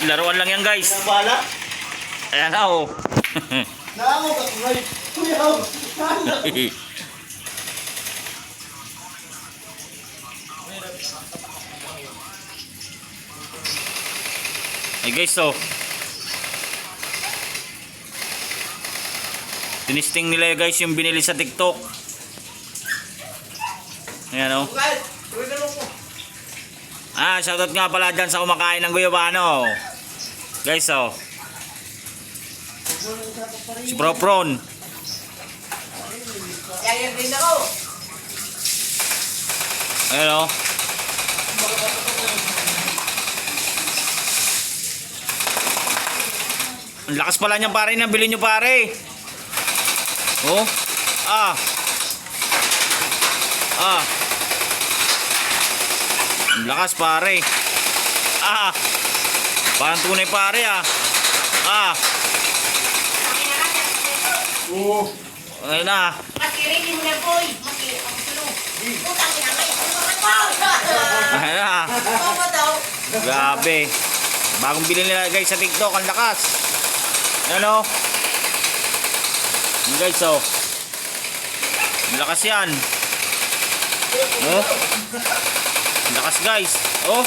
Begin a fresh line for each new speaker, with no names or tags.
Laruan lang yan guys.
Bala?
Ayan na oh.
Naamo ka kulay. Kuyaw.
Ay guys oh. Tinisting nila guys yung binili sa TikTok. Ayan oh. Shoutout nga pala dyan sa kumakain ng guyabano. Guys oh. Si Propron.
Yan din ako.
Ayan oh. Ang lakas pala niya pare, nabili nyo pare. Oh. Ang lakas pare. Parang tunay pare
Oo.
Ayun na.
Masirinig mo na boy. Ang tulong. Utang ina may.
Ayun na.
Ano daw?
Grabe. Bagong bilhin nila guys sa TikTok. Ang lakas. Ayan o. Ayan guys o. Ang lakas yan. Oh. Ang lakas guys. Oh.